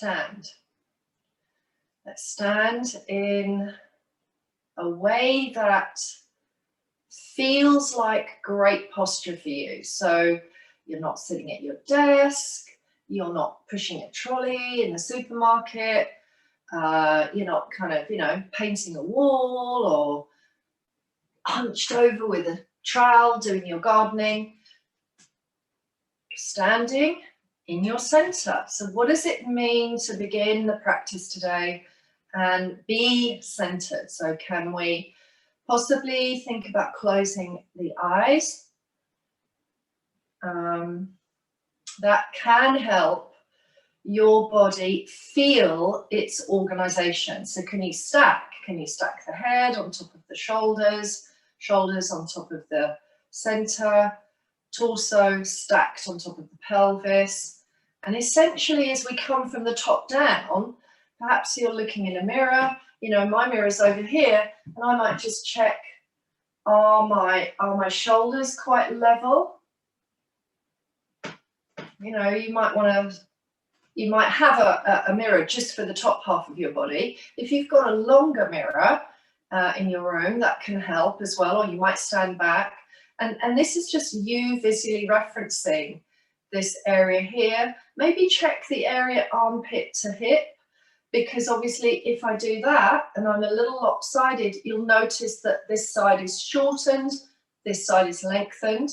stand. Let's stand in a way that feels like great posture for you. So you're not sitting at your desk, you're not pushing a trolley in the supermarket, you're not kind of, painting a wall or hunched over with a trowel doing your gardening. Standing in your center. So what does it mean to begin the practice today and be centered? So can we possibly think about closing the eyes? That can help your body feel its organization. So can you stack the head on top of the shoulders, shoulders on top of the center, torso stacked on top of the pelvis? And essentially, as we come from the top down, perhaps you're looking in a mirror, my mirror's over here, and I might just check, are my shoulders quite level? You might have a mirror just for the top half of your body. If you've got a longer mirror in your room, that can help as well, or you might stand back. And this is just you visually referencing this area here. Maybe check the area armpit to hip, because obviously if I do that and I'm a little lopsided, you'll notice that this side is shortened, this side is lengthened.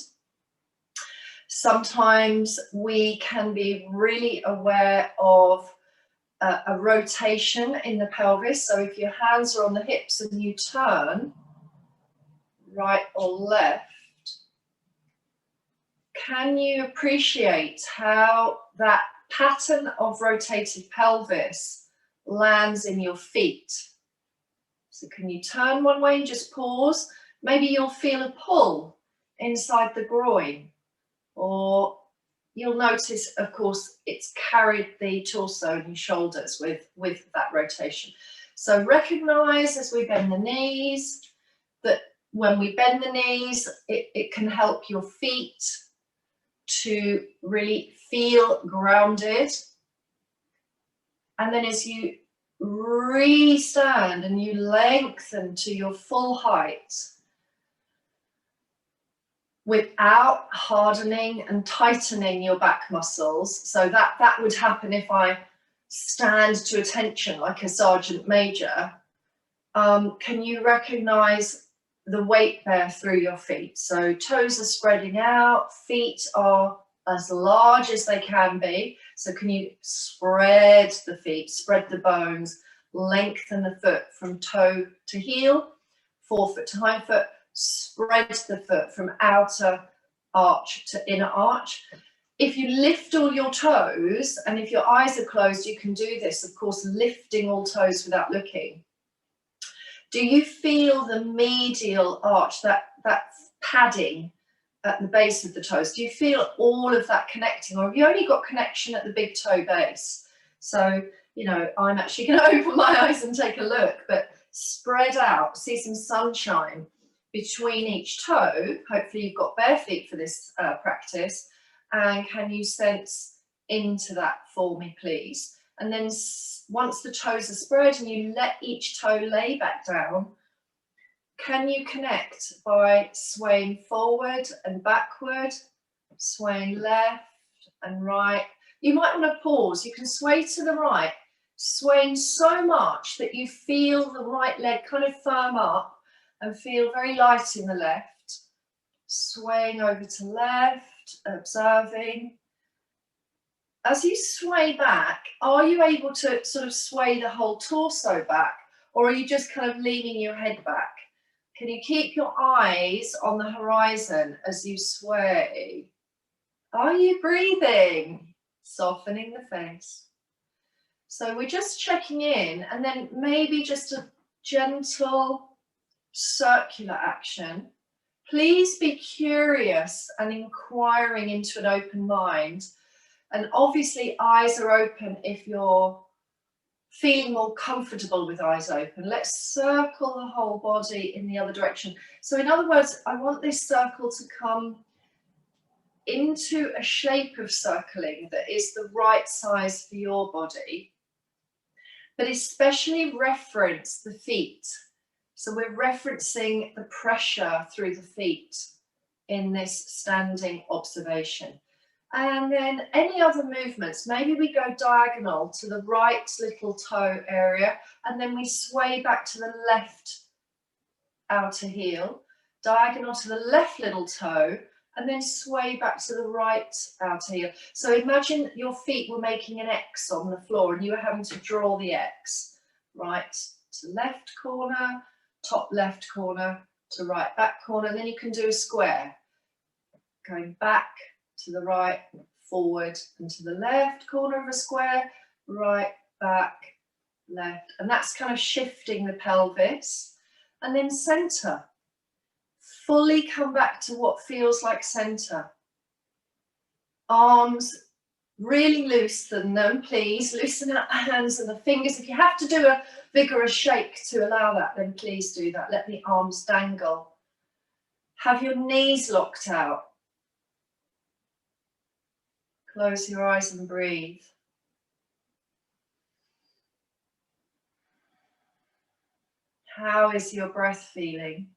Sometimes we can be really aware of a rotation in the pelvis. So if your hands are on the hips and you turn right or left, can you appreciate how that pattern of rotated pelvis lands in your feet? So can you turn one way and just pause? Maybe you'll feel a pull inside the groin, or you'll notice, of course, it's carried the torso and your shoulders with that rotation. So recognize as we bend the knees that when we bend the knees, it can help your feet to really feel grounded. And then as you re-stand and you lengthen to your full height without hardening and tightening your back muscles. So that would happen if I stand to attention like a sergeant major. Can you recognize the weight bear through your feet? So toes are spreading out, feet are as large as they can be. So can you spread the feet, spread the bones, lengthen the foot from toe to heel, forefoot to hind foot, spread the foot from outer arch to inner arch. If you lift all your toes, and if your eyes are closed, you can do this, of course, lifting all toes without looking. Do you feel the medial arch, that padding at the base of the toes? Do you feel all of that connecting, or have you only got connection at the big toe base? So, I'm actually going to open my eyes and take a look, but spread out, see some sunshine between each toe. Hopefully you've got bare feet for this practice, and can you sense into that for me, please? And then once the toes are spread and you let each toe lay back down, can you connect by swaying forward and backward, swaying left and right? You might want to pause. You can sway to the right, swaying so much that you feel the right leg kind of firm up and feel very light in the left, swaying over to left, observing. As you sway back, are you able to sort of sway the whole torso back, or are you just kind of leaning your head back? Can you keep your eyes on the horizon as you sway? Are you breathing? Softening the face. So we're just checking in, and then maybe just a gentle circular action. Please be curious and inquiring into an open mind. And obviously eyes are open if you're feeling more comfortable with eyes open. Let's circle the whole body in the other direction. So in other words, I want this circle to come into a shape of circling that is the right size for your body. but especially reference the feet. So we're referencing the pressure through the feet in this standing observation. And then any other movements, maybe we go diagonal to the right little toe area, and then we sway back to the left outer heel, diagonal to the left little toe, and then sway back to the right outer heel. So imagine your feet were making an X on the floor and you were having to draw the X. Right to left corner, top left corner to right back corner, and then you can do a square. Going back to the right, forward and to the left corner of a square, right, back, left. And that's kind of shifting the pelvis. And then center. Fully come back to what feels like center. Arms, really loosen them, please. Loosen out the hands and the fingers. If you have to do a vigorous shake to allow that, then please do that. Let the arms dangle. Have your knees locked out. Close your eyes and breathe. How is your breath feeling?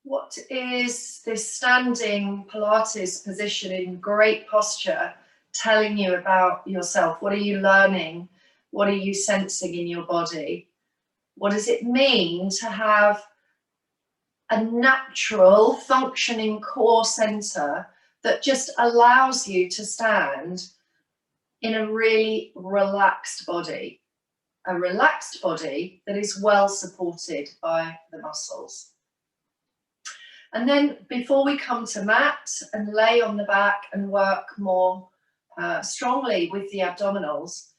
What is this standing Pilates position in great posture telling you about yourself? What are you learning? What are you sensing in your body? What does it mean to have a natural functioning core center that just allows you to stand in a really relaxed body? A relaxed body that is well supported by the muscles. And then before we come to mat and lay on the back and work more strongly with the abdominals,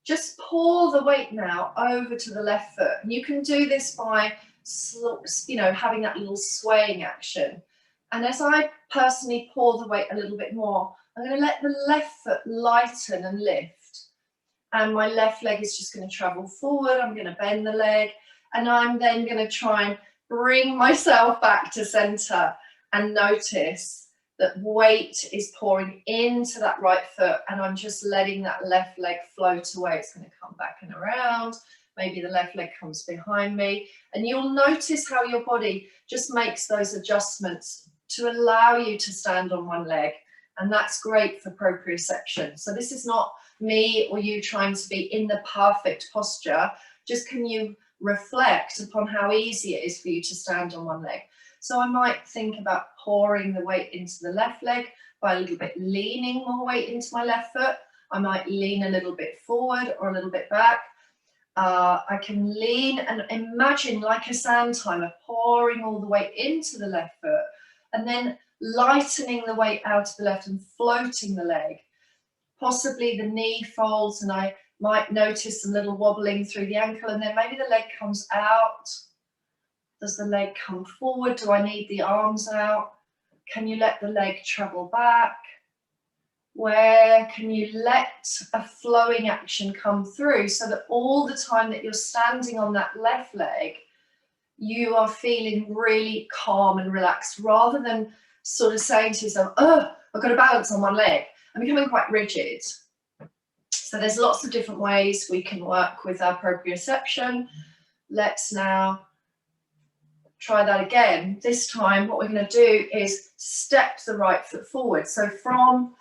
just pull the weight now over to the left foot. And you can do this by, having that little swaying action. And as I personally pull the weight a little bit more, I'm going to let the left foot lighten and lift. And my left leg is just going to travel forward. I'm going to bend the leg. And I'm then going to try and bring myself back to center and notice that weight is pouring into that right foot. And I'm just letting that left leg float away. It's going to come back and around. Maybe the left leg comes behind me. And you'll notice how your body just makes those adjustments to allow you to stand on one leg. And that's great for proprioception. So this is not me or you trying to be in the perfect posture. Just can you reflect upon how easy it is for you to stand on one leg. So I might think about pouring the weight into the left leg by a little bit leaning more weight into my left foot. I might lean a little bit forward or a little bit back. I can lean and imagine like a sand timer pouring all the weight into the left foot and then lightening the weight out of the left and floating the leg. Possibly the knee folds and I might notice some little wobbling through the ankle, and then maybe the leg comes out. Does the leg come forward? Do I need the arms out? Can you let the leg travel back? Where can you let a flowing action come through so that all the time that you're standing on that left leg, you are feeling really calm and relaxed, rather than sort of saying to yourself, oh, I've got to balance on one leg. I'm becoming quite rigid. So there's lots of different ways we can work with our proprioception. Let's now try that again. This time what we're going to do is step the right foot forward. So from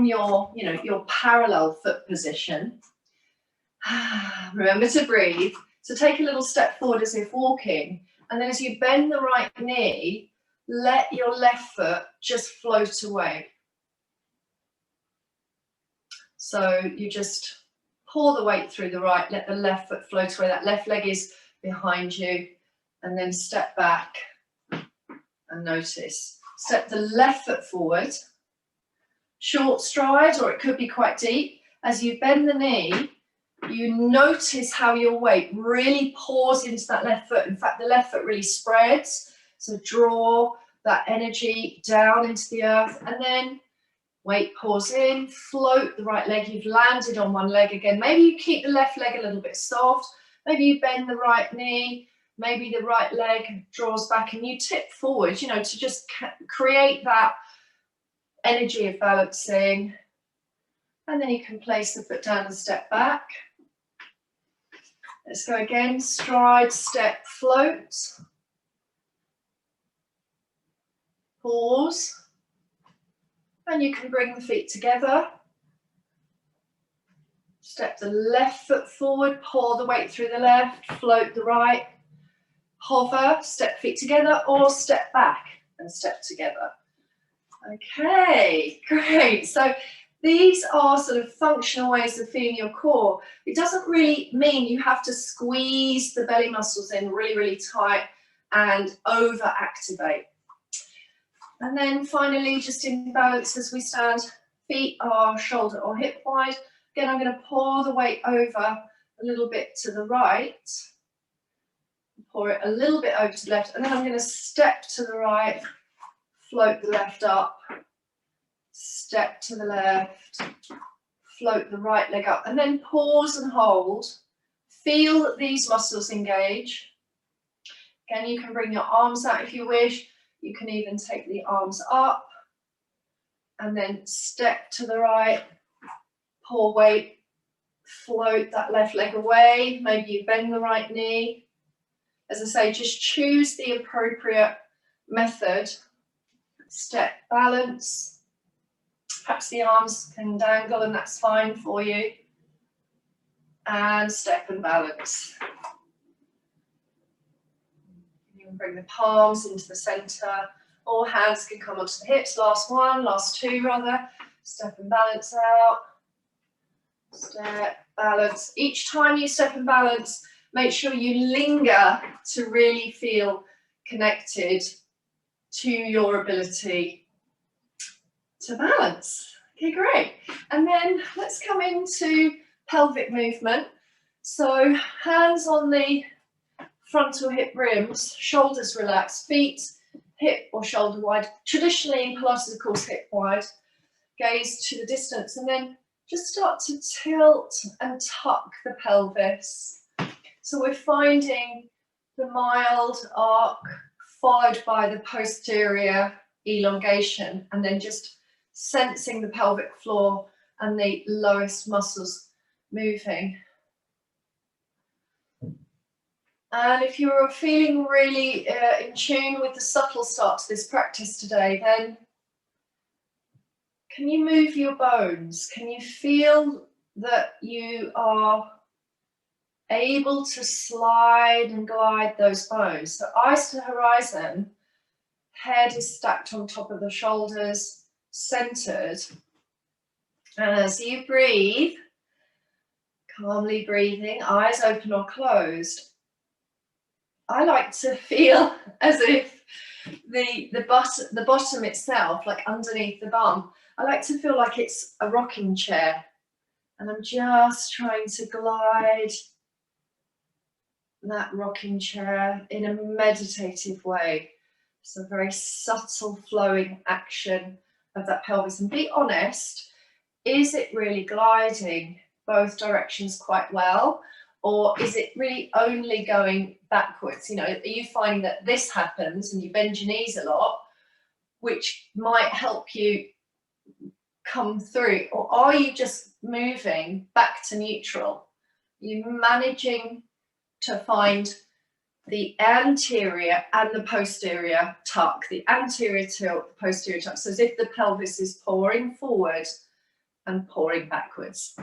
your, your parallel foot position, remember to breathe. So take a little step forward as if walking, and then as you bend the right knee, let your left foot just float away. So you just pour the weight through the right, let the left foot float away. That left leg is behind you, and then step back and notice. Step the left foot forward, short stride, or it could be quite deep. As you bend the knee, you notice how your weight really pours into that left foot. In fact, the left foot really spreads. So draw that energy down into the earth, and then weight pours in, float the right leg. You've landed on one leg again. Maybe you keep the left leg a little bit soft. Maybe you bend the right knee. Maybe the right leg draws back and you tip forward, to just create that energy of balancing. And then you can place the foot down and step back. Let's go again, stride, step, float. Pause. And you can bring the feet together. Step the left foot forward, pour the weight through the left, float the right. Hover, step feet together, or step back and step together. Okay, great. So these are sort of functional ways of feeling your core. It doesn't really mean you have to squeeze the belly muscles in really, really tight and over-activate. And then finally, just in balance as we stand, feet are shoulder or hip wide. Again, I'm going to pour the weight over a little bit to the right. Pour it a little bit over to the left, and then I'm going to step to the right, float the left up, step to the left, float the right leg up, and then pause and hold. Feel that these muscles engage. Again, you can bring your arms out if you wish. You can even take the arms up, and then step to the right, pour weight, float that left leg away. Maybe you bend the right knee. As I say, just choose the appropriate method. Step, balance. Perhaps the arms can dangle and that's fine for you. And step and balance. You can bring the palms into the center, or hands can come onto the hips. Last one, last two rather. Step and balance out. Step, balance. Each time you step and balance, make sure you linger to really feel connected to your ability to balance. Okay, great. And then let's come into pelvic movement. So hands on the frontal hip rims, shoulders relaxed, feet hip or shoulder wide. Traditionally in Pilates, of course, hip wide. Gaze to the distance, and then just start to tilt and tuck the pelvis. So we're finding the mild arc followed by the posterior elongation, and then just sensing the pelvic floor and the lowest muscles moving. And if you're feeling really in tune with the subtle start to this practice today, then can you move your bones? Can you feel that you are able to slide and glide those bones? So eyes to horizon, head is stacked on top of the shoulders, centered. And as you breathe, calmly breathing, eyes open or closed, I like to feel as if the bottom itself, like underneath the bum, I like to feel like it's a rocking chair, and I'm just trying to glide that rocking chair in a meditative way. So very subtle flowing action of that pelvis. And be honest, is it really gliding both directions quite well? Or is it really only going backwards? You know, are you finding that this happens and you bend your knees a lot, which might help you come through? Or are you just moving back to neutral? Are you managing to find the anterior and the posterior tuck, the anterior tilt, the posterior tuck, so as if the pelvis is pouring forward and pouring backwards.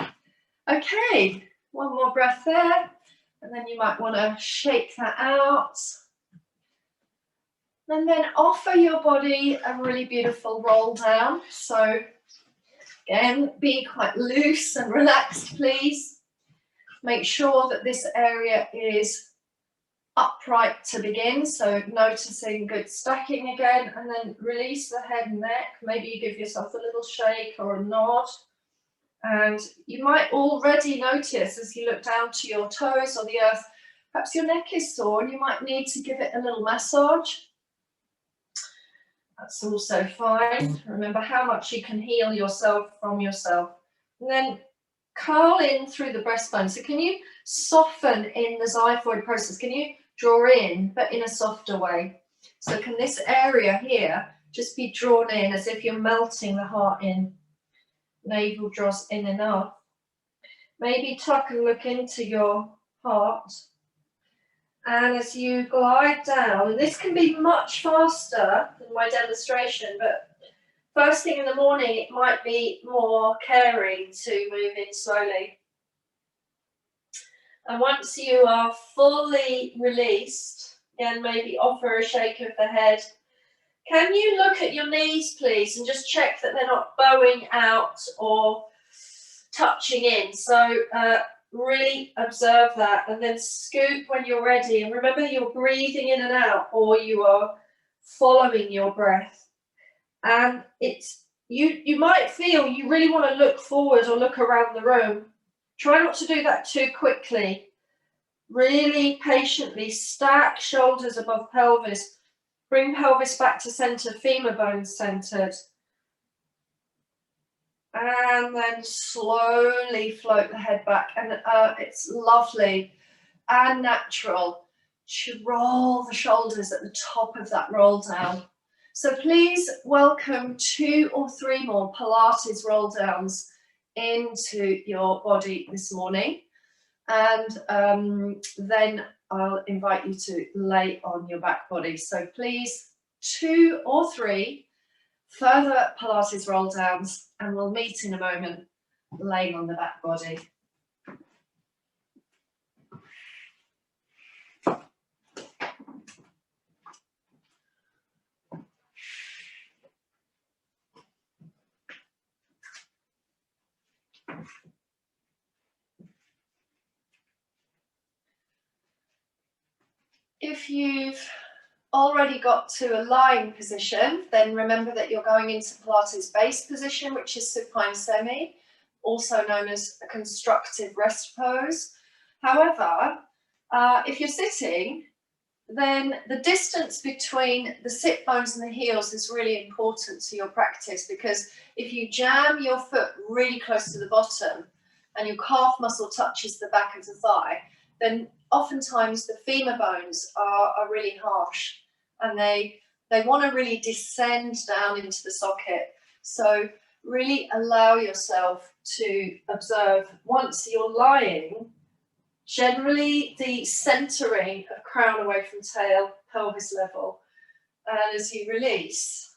Okay, one more breath there, and then you might want to shake that out. And then offer your body a really beautiful roll down. So again, be quite loose and relaxed, please. Make sure that this area is upright to begin, so noticing good stacking again, and then release the head and neck. Maybe you give yourself a little shake or a nod. And you might already notice as you look down to your toes or the earth, perhaps your neck is sore and you might need to give it a little massage. That's also fine. Remember how much you can heal yourself from yourself. And then curl in through the breastbone. So can you soften in the xiphoid process? Can you draw in, but in a softer way? So can this area here just be drawn in as if you're melting the heart in? Navel draws in enough. Maybe tuck and look into your heart. And as you glide down, and this can be much faster than my demonstration, but first thing in the morning, it might be more caring to move in slowly. And once you are fully released, again, maybe offer a shake of the head. Can you look at your knees, please, and just check that they're not bowing out or touching in? So really observe that, and then scoop when you're ready. And remember, you're breathing in and out, or you are following your breath. And it's you might feel you really want to look forward or look around the room. Try not to do that too quickly. Really patiently stack shoulders above pelvis. Bring pelvis back to center, femur bones centered. And then slowly float the head back. And it's lovely and natural to roll the shoulders at the top of that roll down. So please welcome 2 or 3 more Pilates roll downs into your body this morning. And then I'll invite you to lay on your back body. So please, 2 or 3 further Pilates roll downs, and we'll meet in a moment laying on the back body. If you've already got to a lying position, then remember that you're going into Pilates base position, which is supine semi, also known as a constructive rest pose. However, if you're sitting, then the distance between the sit bones and the heels is really important to your practice, because if you jam your foot really close to the bottom and your calf muscle touches the back of the thigh, then oftentimes the femur bones are really harsh, and they want to really descend down into the socket. So really allow yourself to observe, once you're lying, generally the centering of crown away from tail, pelvis level. And as you release,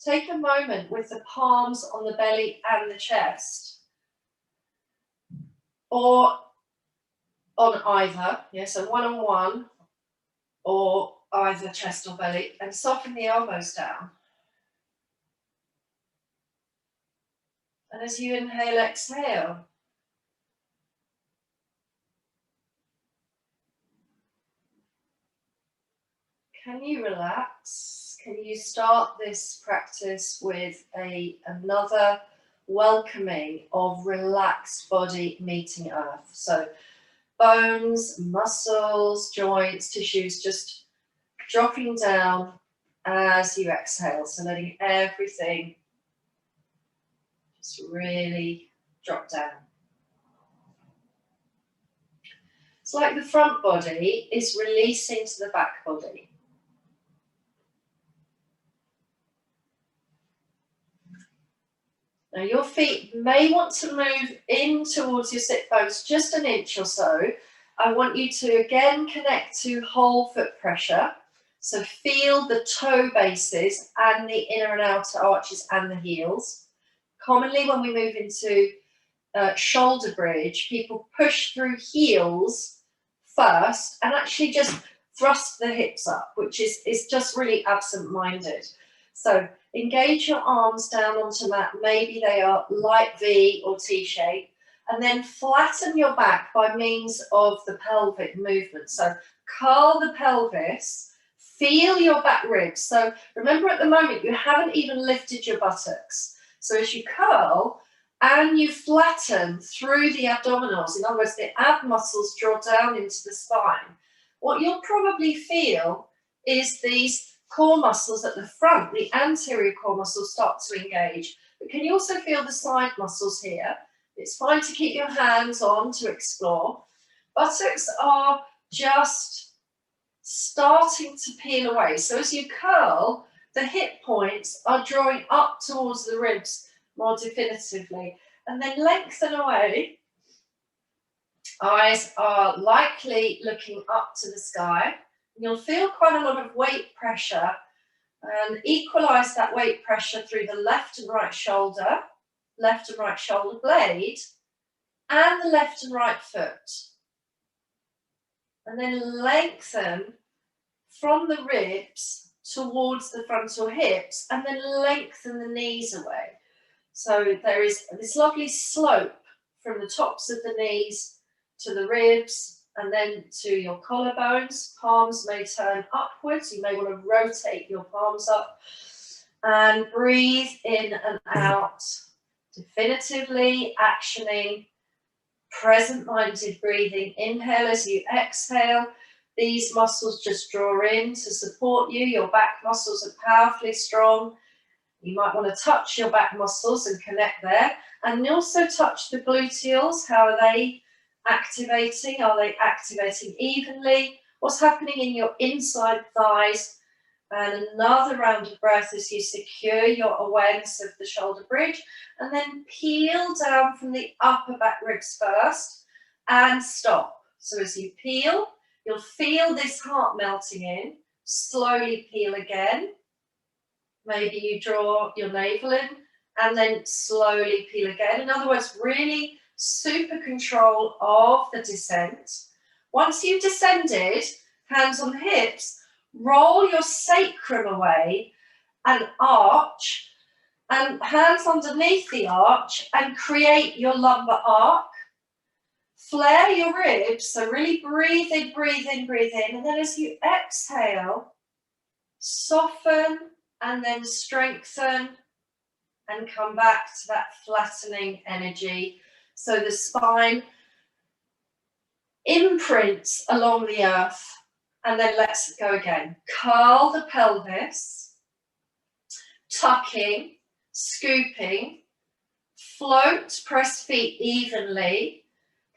take a moment with the palms on the belly and the chest, or on either, so one on one, or either chest or belly, and soften the elbows down. And as you inhale, exhale. Can you relax? Can you start this practice with another welcoming of relaxed body meeting earth? So bones, muscles, joints, tissues just dropping down as you exhale. So letting everything just really drop down. It's like the front body is releasing to the back body. Now your feet may want to move in towards your sit bones just an inch or so. I want you to again connect to whole foot pressure. So feel the toe bases and the inner and outer arches and the heels. Commonly when we move into shoulder bridge, people push through heels first and actually just thrust the hips up, which is just really absent-minded. So engage your arms down onto mat. Maybe they are light V or T-shape, and then flatten your back by means of the pelvic movement. So curl the pelvis, feel your back ribs. So remember, at the moment you haven't even lifted your buttocks. So as you curl and you flatten through the abdominals, in other words, the ab muscles draw down into the spine, what you'll probably feel is these core muscles at the front, the anterior core muscles, start to engage. But can you also feel the side muscles here? It's fine to keep your hands on to explore. Buttocks are just starting to peel away. So as you curl, the hip points are drawing up towards the ribs more definitively. And then lengthen away Eyes are likely looking up to the sky. You'll feel quite a lot of weight pressure, and equalize that weight pressure through the left and right shoulder blade, and the left and right foot. And then lengthen from the ribs towards the frontal hips, and then lengthen the knees away. So there is this lovely slope from the tops of the knees to the ribs, and then to your collarbones. Palms may turn upwards. You may want to rotate your palms up. And breathe in and out, definitively actioning present-minded breathing. Inhale as you exhale. These muscles just draw in to support you. Your back muscles are powerfully strong. You might want to touch your back muscles and connect there. And also touch the gluteals. How are they activating? Are they activating evenly? What's happening in your inside thighs? And another round of breath as you secure your awareness of the shoulder bridge, and then peel down from the upper back ribs first and stop. So as you peel, you'll feel this heart melting in. Slowly peel again. Maybe you draw your navel in and then slowly peel again. In other words, really super control of the descent. Once you've descended, hands on hips, roll your sacrum away and arch, and hands underneath the arch, and create your lumbar arc. Flare your ribs, so really breathe in, breathe in, breathe in. And then as you exhale, soften and then strengthen and come back to that flattening energy. So the spine imprints along the earth. And then let's go again. Curl the pelvis, tucking, scooping, float, press feet evenly,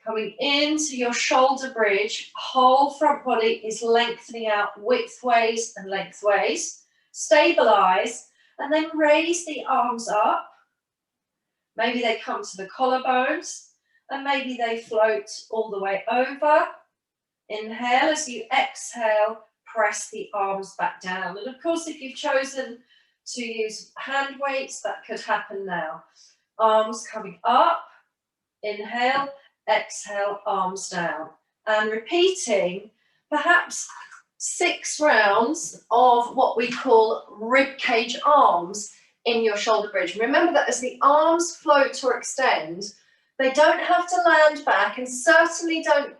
coming into your shoulder bridge. Whole front body is lengthening out widthways and lengthways. Stabilize, and then raise the arms up. Maybe they come to the collarbones, and maybe they float all the way over. Inhale. As you exhale, press the arms back down. And of course, if you've chosen to use hand weights, that could happen now. Arms coming up. Inhale, exhale, arms down. And repeating perhaps 6 rounds of what we call rib cage arms in your shoulder bridge. Remember that as the arms float or extend, they don't have to land back, and certainly don't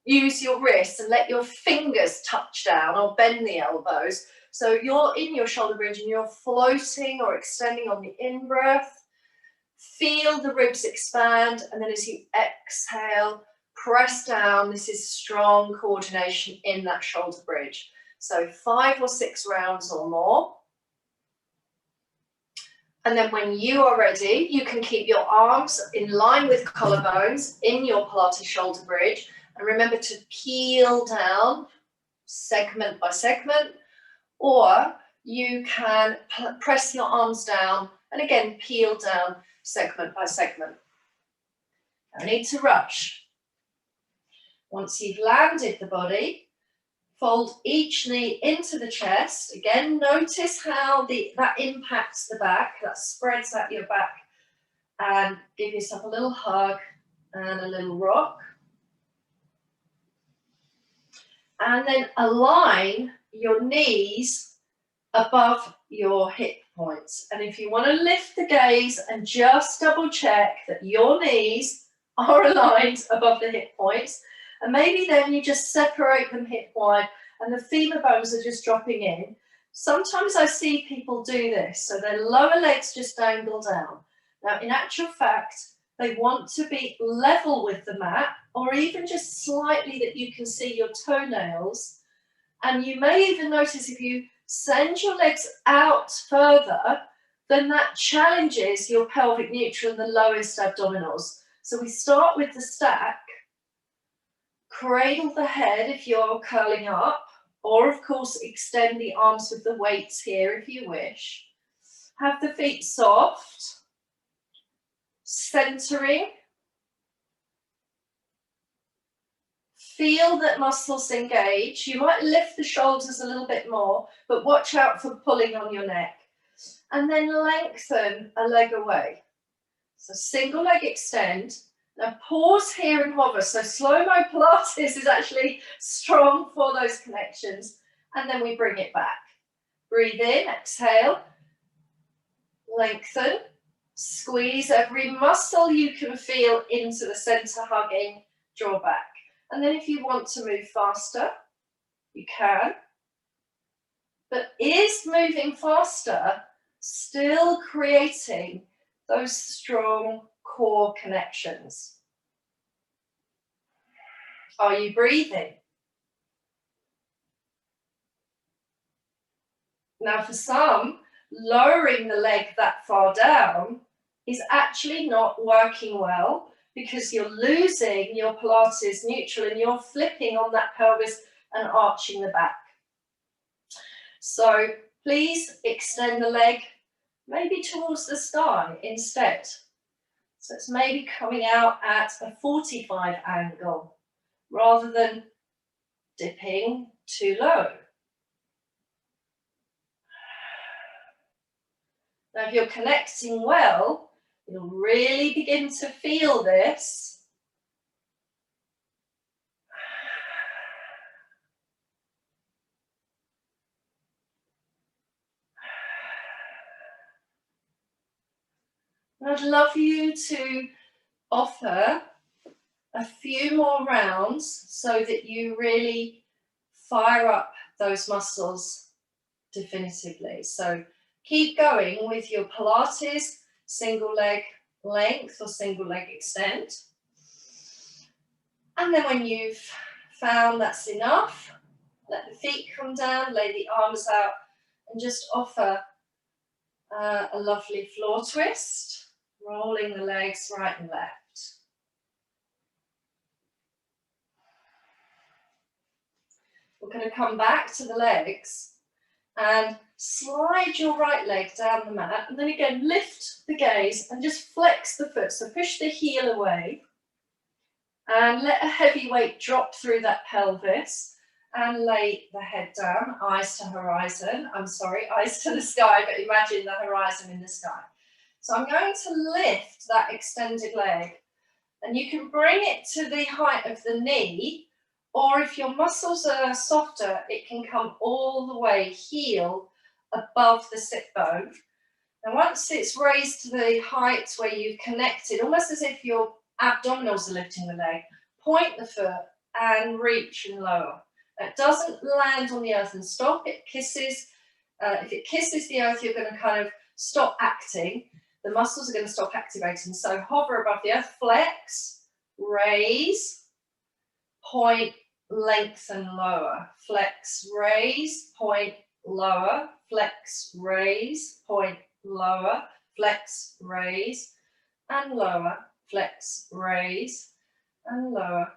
use your wrists and let your fingers touch down or bend the elbows. So you're in your shoulder bridge and you're floating or extending on the in-breath. Feel the ribs expand, and then as you exhale, press down. This is strong coordination in that shoulder bridge. So 5 or 6 rounds or more. And then when you are ready, you can keep your arms in line with collarbones in your Pilates shoulder bridge. And remember to peel down segment by segment, or you can press your arms down and again peel down segment by segment. No need to rush. Once you've landed the body, fold each knee into the chest. Again, notice how that impacts the back, that spreads out your back, and give yourself a little hug and a little rock. And then align your knees above your hip points. And if you want to lift the gaze and just double check that your knees are aligned above the hip points, and maybe then you just separate them hip wide and the femur bones are just dropping in. Sometimes I see people do this, so their lower legs just dangle down. Now, in actual fact, they want to be level with the mat, or even just slightly that you can see your toenails. And you may even notice if you send your legs out further, then that challenges your pelvic neutral and the lowest abdominals. So we start with the stack. Cradle the head if you're curling up, or of course extend the arms with the weights here if you wish. Have the feet soft, centering. feel that muscles engage. You might lift the shoulders a little bit more, but watch out for pulling on your neck. And then lengthen a leg away. So single leg extend. Now pause here and hover. So slow-mo Pilates is actually strong for those connections. And then we bring it back. Breathe in, exhale. Lengthen. Squeeze every muscle you can feel into the center, hugging, draw back. And then if you want to move faster, you can. But is moving faster still creating those strong core connections? Are you breathing? Now for some, lowering the leg that far down is actually not working well because you're losing your Pilates neutral and you're flipping on that pelvis and arching the back. So please extend the leg maybe towards the sky instead. So it's maybe coming out at a 45 angle rather than dipping too low. Now if you're connecting well, you'll really begin to feel this. And I'd love you to offer a few more rounds so that you really fire up those muscles definitively. So keep going with your Pilates, single leg length or single leg extend. And then when you've found that's enough, let the feet come down, lay the arms out, and just offer a lovely floor twist, rolling the legs right and left. We're going to come back to the legs and slide your right leg down the mat, and then again lift the gaze and just flex the foot. So push the heel away and let a heavy weight drop through that pelvis and lay the head down, eyes to horizon. I'm sorry, eyes to the sky, but imagine the horizon in the sky. So I'm going to lift that extended leg, and you can bring it to the height of the knee, or if your muscles are softer, it can come all the way, heel above the sit bone. And once it's raised to the height where you've connected, almost as if your abdominals are lifting the leg, point the foot and reach and lower. It doesn't land on the earth and stop. It kisses. If it kisses the earth, you're going to kind of stop acting. The muscles are going to stop activating. So hover above the earth, flex, raise, point, lengthen, lower. Flex, raise, point, lower. Flex, raise, point, lower. Flex, raise, and lower. Flex, raise, and lower.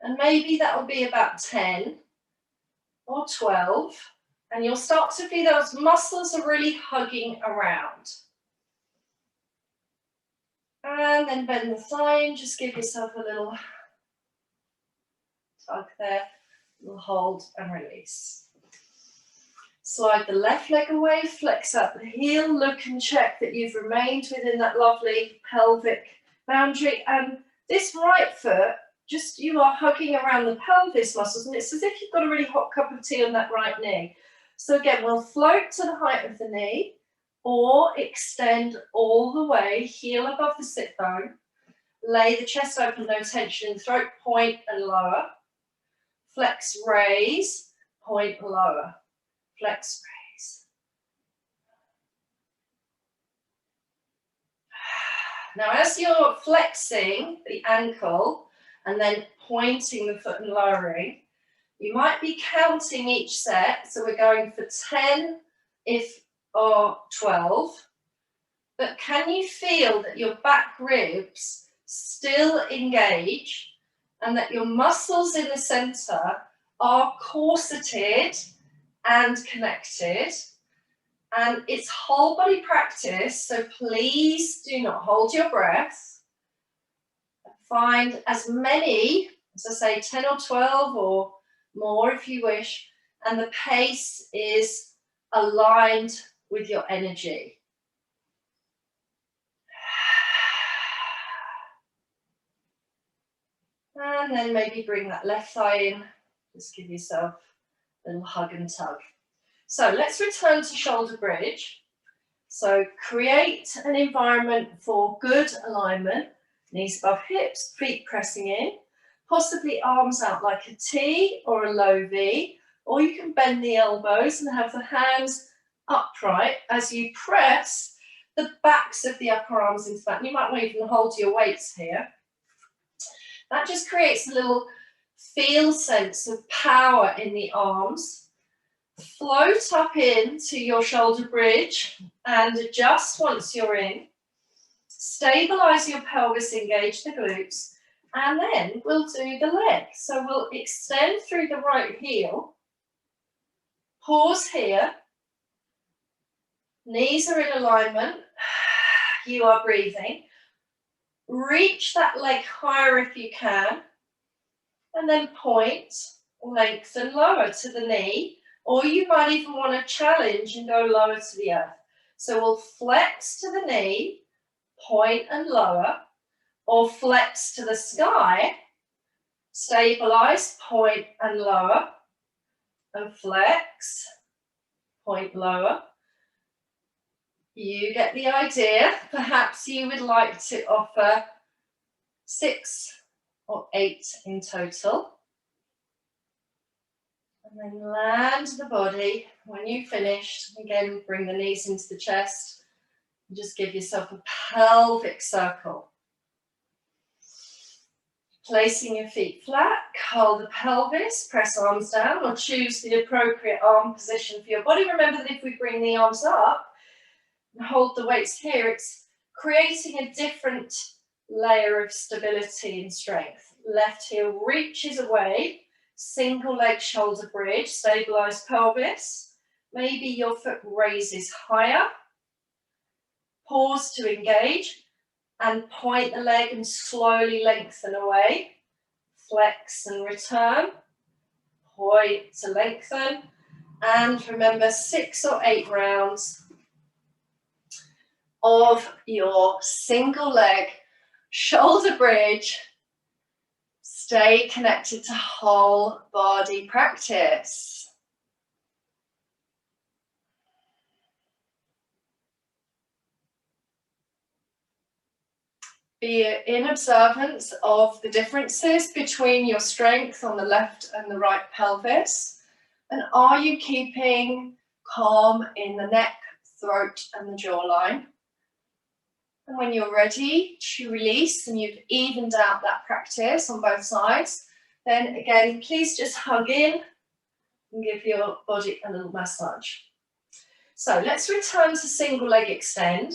And maybe that will be about 10 or 12. And you'll start to feel those muscles are really hugging around. And then bend the thigh and just give yourself a little tug there. We'll hold and release. Slide the left leg away, flex up the heel, look and check that you've remained within that lovely pelvic boundary. And this right foot, just you are hugging around the pelvis muscles, and it's as if you've got a really hot cup of tea on that right knee. So again, we'll float to the height of the knee or extend all the way, heel above the sit bone. Lay the chest open, no tension in the throat, point and lower. Flex, raise, point, lower. Flex, raise. Now, as you're flexing the ankle and then pointing the foot and lowering, you might be counting each set. So we're going for 10 or 12. But can you feel that your back ribs still engage and that your muscles in the center are corseted and connected? And it's whole body practice, so please do not hold your breath. Find as many, as I say, 10 or 12 or more if you wish, and the pace is aligned with your energy. And then maybe bring that left thigh in. Just give yourself a little hug and tug. So let's return to shoulder bridge. So create an environment for good alignment. Knees above hips, feet pressing in. Possibly arms out like a T or a low V. Or you can bend the elbows and have the hands upright as you press the backs of the upper arms into that. You might even hold your weights here. That just creates a little feel sense of power in the arms. Float up into your shoulder bridge and adjust once you're in. Stabilize your pelvis, engage the glutes, and then we'll do the leg. So we'll extend through the right heel. Pause here. Knees are in alignment. You are breathing. Reach that leg higher if you can. And then point, lengthen lower to the knee. Or you might even want to challenge and go lower to the earth. So we'll flex to the knee, point and lower, or flex to the sky, stabilize, point and lower, and flex, point lower. You get the idea. Perhaps you would like to offer 6 or 8 in total. And then land the body. When you've finished, again, bring the knees into the chest. And just give yourself a pelvic circle. Placing your feet flat, curl the pelvis, press arms down, or choose the appropriate arm position for your body. Remember that if we bring the arms up and hold the weights here, it's creating a different layer of stability and strength. Left heel reaches away. Single leg shoulder bridge, stabilize pelvis. Maybe your foot raises higher. Pause to engage and point the leg and slowly lengthen away. Flex and return. Point to lengthen. And remember 6 or 8 rounds of your single leg shoulder bridge. Stay connected to whole body practice. Be in observance of the differences between your strength on the left and the right pelvis. And are you keeping calm in the neck, throat, and the jawline? And when you're ready to release and you've evened out that practice on both sides, then again, please just hug in and give your body a little massage. So let's return to single leg extend.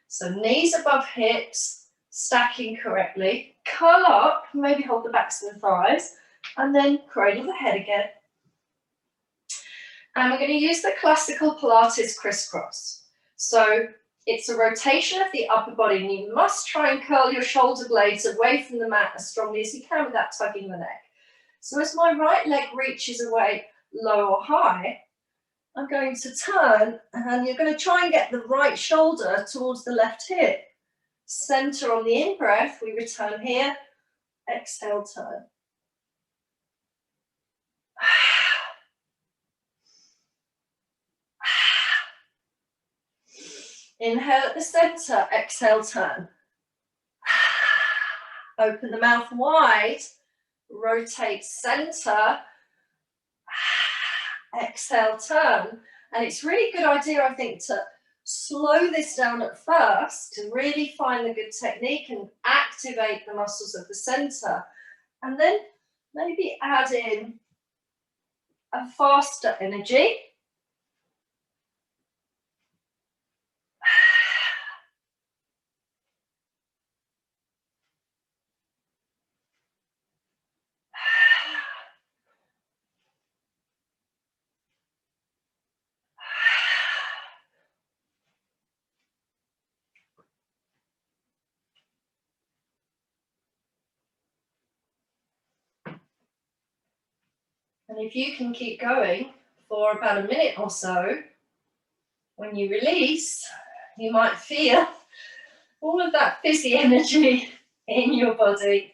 So knees above hips, stacking correctly. Curl up, maybe hold the backs of the thighs, and then cradle the head again. And we're going to use the classical Pilates Criss-Cross. So it's a rotation of the upper body, and you must try and curl your shoulder blades away from the mat as strongly as you can without tugging the neck. So as my right leg reaches away low or high, I'm going to turn, and you're going to try and get the right shoulder towards the left hip. Center on the in-breath, we return here. Exhale, turn. Inhale at the center, exhale, turn. Open the mouth wide, rotate center, exhale, turn. And it's really a good idea, I think, to slow this down at first to really find the good technique and activate the muscles of the center. And then maybe add in a faster energy. And if you can keep going for about a minute or so, when you release, you might feel all of that fizzy energy in your body.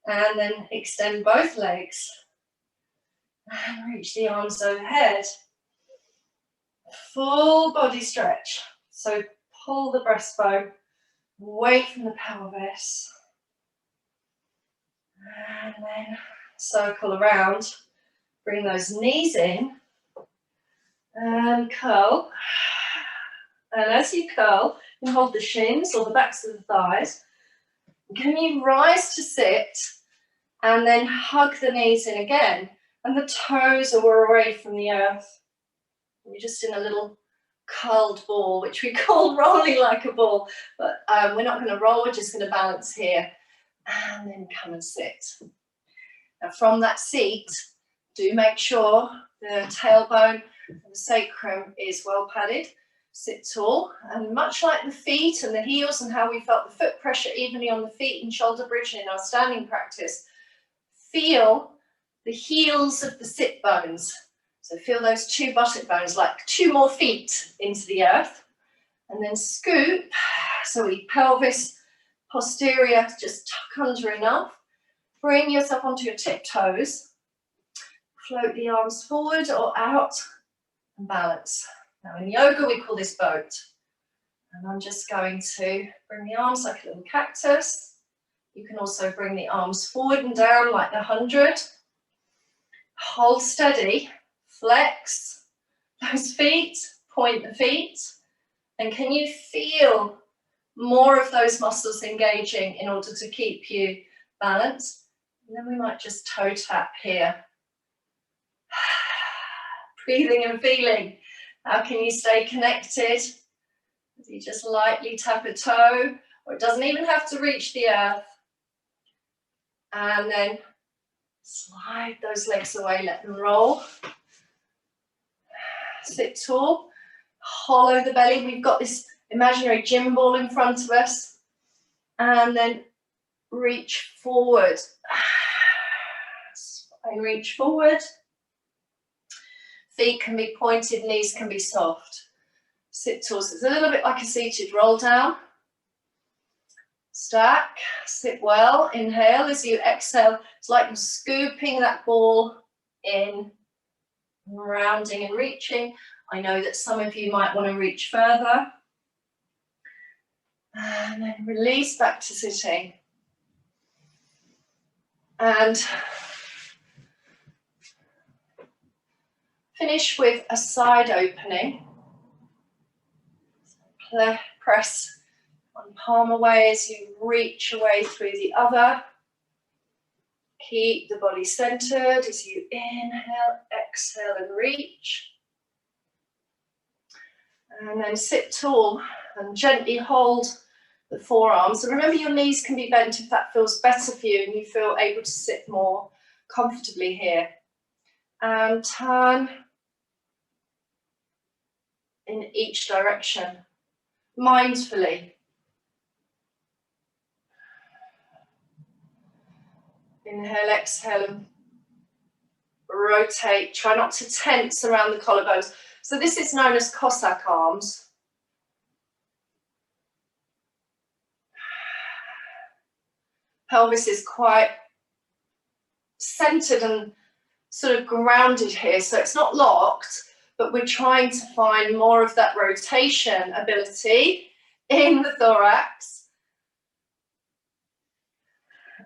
And then extend both legs and reach the arms overhead. Full body stretch. So pull the breastbone away from the pelvis. And then circle around. Bring those knees in and curl. And as you curl, you hold the shins or the backs of the thighs. Can you rise to sit and then hug the knees in again? And the toes are away from the earth. You're just in a little curled ball, which we call rolling like a ball. But we're not going to roll, we're just going to balance here. And then come and sit. Now from that seat, do make sure the tailbone and the sacrum is well padded. Sit tall, and much like the feet and the heels and how we felt the foot pressure evenly on the feet and shoulder bridge in our standing practice, feel the heels of the sit bones. So feel those two buttock bones like two more feet into the earth, and then scoop. So we pelvis posterior, just tuck under enough. Bring yourself onto your tiptoes. Float the arms forward or out and balance. Now in yoga we call this boat. And I'm just going to bring the arms like a little cactus. You can also bring the arms forward and down like the 100. Hold steady, flex those feet, point the feet. And can you feel more of those muscles engaging in order to keep you balanced? And then we might just toe tap here. Breathing and feeling. How can you stay connected? You just lightly tap a toe, or it doesn't even have to reach the earth. And then slide those legs away, let them roll. Sit tall, hollow the belly. We've got this imaginary gym ball in front of us. And then reach forward. And reach forward. Feet can be pointed, knees can be soft. Sit tall, so it's a little bit like a seated roll down. Stack, sit well, inhale as you exhale. It's like you're scooping that ball in, rounding and reaching. I know that some of you might want to reach further. And then release back to sitting. And finish with a side opening. Press one palm away as you reach away through the other. Keep the body centered as you inhale, exhale and reach. And then sit tall and gently hold the forearms. And remember, your knees can be bent if that feels better for you and you feel able to sit more comfortably here. And turn in each direction, mindfully. Inhale, exhale, and rotate. Try not to tense around the collarbones. So this is known as cossack arms. Pelvis is quite centered and sort of grounded here, so it's not locked, but we're trying to find more of that rotation ability in the thorax.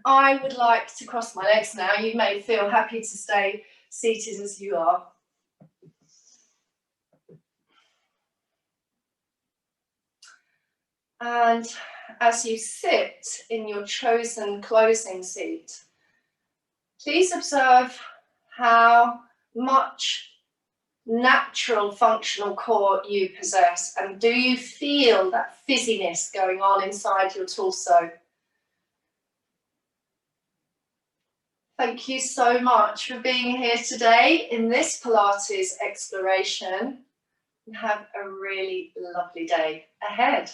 I would like to cross my legs now. You may feel happy to stay seated as you are. And as you sit in your chosen closing seat, please observe how much natural functional core you possess, and do you feel that fizziness going on inside your torso? Thank you so much for being here today in this Pilates exploration, and have a really lovely day ahead.